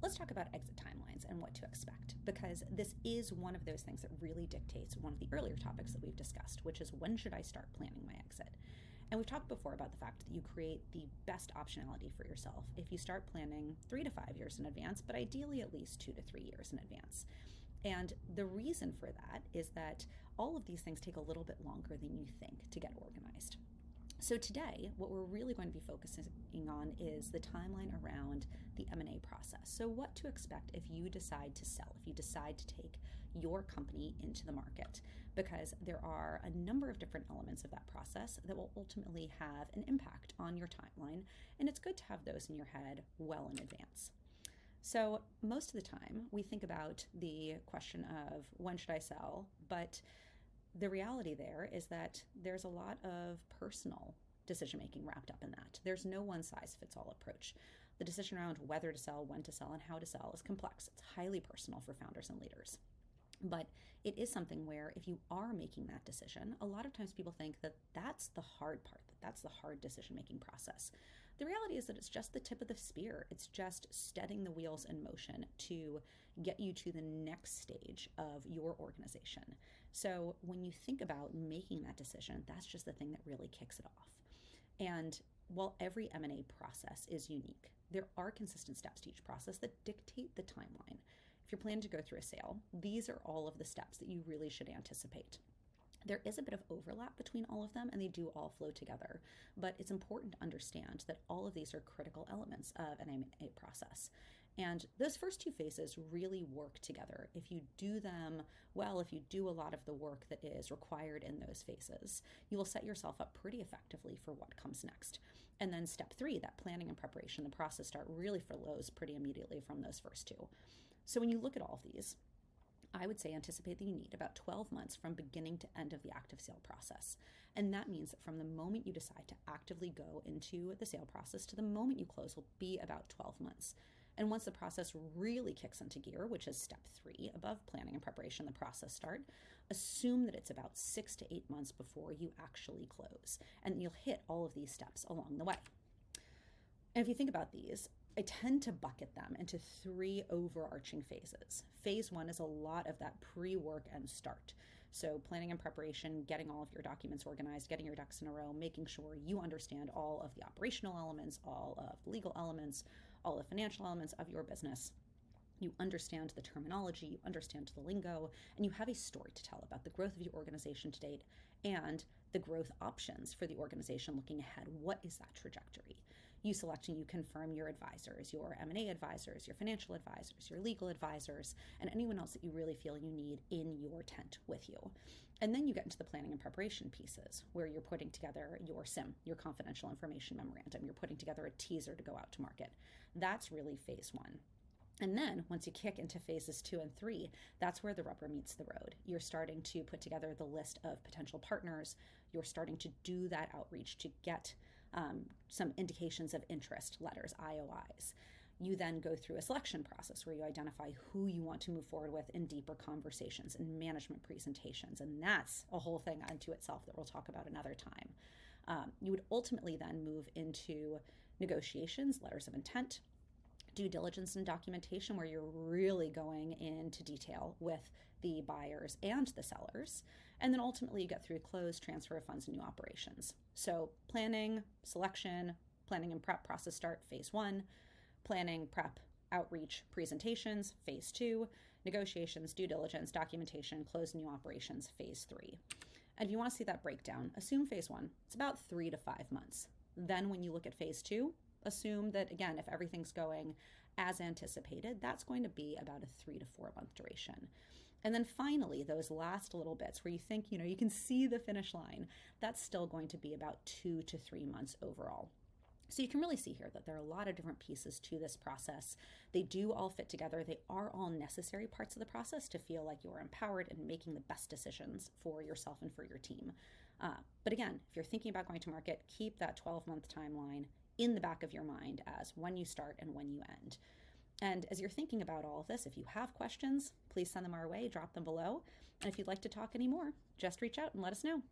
Let's talk about exit timelines and what to expect, because this is one of those things that really dictates one of the earlier topics that we've discussed, which is when should I start planning my exit? And we've talked before about the fact that you create the best optionality for yourself if you start planning 3 to 5 years in advance, but ideally at least 2 to 3 years in advance. And the reason for that is that all of these things take a little bit longer than you think to get organized. So today, what we're really going to be focusing on is the timeline around the M&A process. So what to expect if you decide to sell, if you decide to take your company into the market, because there are a number of different elements of that process that will ultimately have an impact on your timeline, and it's good to have those in your head well in advance. So most of the time, we think about the question of when should I sell, but the reality there is that there's a lot of personal decision making wrapped up in that. There's no one size fits all approach. The decision around whether to sell, when to sell, and how to sell is complex. It's highly personal for founders and leaders. But it is something where if you are making that decision, a lot of times people think that that's the hard part, that that's the hard decision-making process. The reality is that it's just the tip of the spear. It's just setting the wheels in motion to get you to the next stage of your organization. So when you think about making that decision, that's just the thing that really kicks it off. And while every M&A process is unique, there are consistent steps to each process that dictate the timeline. If you're planning to go through a sale, these are all of the steps that you really should anticipate. There is a bit of overlap between all of them, and they do all flow together, but it's important to understand that all of these are critical elements of an M&A process. And those first two phases really work together. If you do them well, if you do a lot of the work that is required in those phases, you will set yourself up pretty effectively for what comes next. And then step 3, that planning and preparation, the process start really flows pretty immediately from those first two. So when you look at all of these, I would say anticipate that you need about 12 months from beginning to end of the active sale process. And that means that from the moment you decide to actively go into the sale process to the moment you close will be about 12 months. And once the process really kicks into gear, which is step 3, above planning and preparation, the process start, assume that it's about 6 to 8 months before you actually close. And you'll hit all of these steps along the way. And if you think about these, I tend to bucket them into 3 overarching phases. Phase 1 is a lot of that pre-work and start. So planning and preparation, getting all of your documents organized, getting your ducks in a row, making sure you understand all of the operational elements, all of the legal elements, all the financial elements of your business. You understand the terminology, you understand the lingo, and you have a story to tell about the growth of your organization to date and the growth options for the organization looking ahead. What is that trajectory? You select and you confirm your advisors, your M&A advisors, your financial advisors, your legal advisors, and anyone else that you really feel you need in your tent with you. And then you get into the planning and preparation pieces where you're putting together your SIM, your confidential information memorandum. You're putting together a teaser to go out to market. That's really phase 1. And then once you kick into phases 2 and 3, that's where the rubber meets the road. You're starting to put together the list of potential partners. You're starting to do that outreach to get some indications of interest, letters, IOIs. You then go through a selection process where you identify who you want to move forward with in deeper conversations and management presentations. And that's a whole thing unto itself that we'll talk about another time. You would ultimately then move into negotiations, letters of intent, due diligence and documentation, where you're really going into detail with the buyers and the sellers. And then ultimately you get through close, transfer of funds, and new operations. So planning, selection, planning and prep process start, phase 1, planning, prep, outreach, presentations, phase 2, negotiations, due diligence, documentation, close, new operations, phase 3. And if you want to see that breakdown, assume phase 1, it's about 3 to 5 months. Then when you look at phase 2, assume that, again, if everything's going as anticipated, that's going to be about a 3 to 4 month duration. And then finally, those last little bits where you think, you can see the finish line, that's still going to be about 2 to 3 months overall. So you can really see here that there are a lot of different pieces to this process. They do all fit together. They are all necessary parts of the process to feel like you're empowered and making the best decisions for yourself and for your team. But again, if you're thinking about going to market, keep that 12-month timeline in the back of your mind as when you start and when you end. And as you're thinking about all of this, if you have questions, please send them our way, drop them below. And if you'd like to talk any more, just reach out and let us know.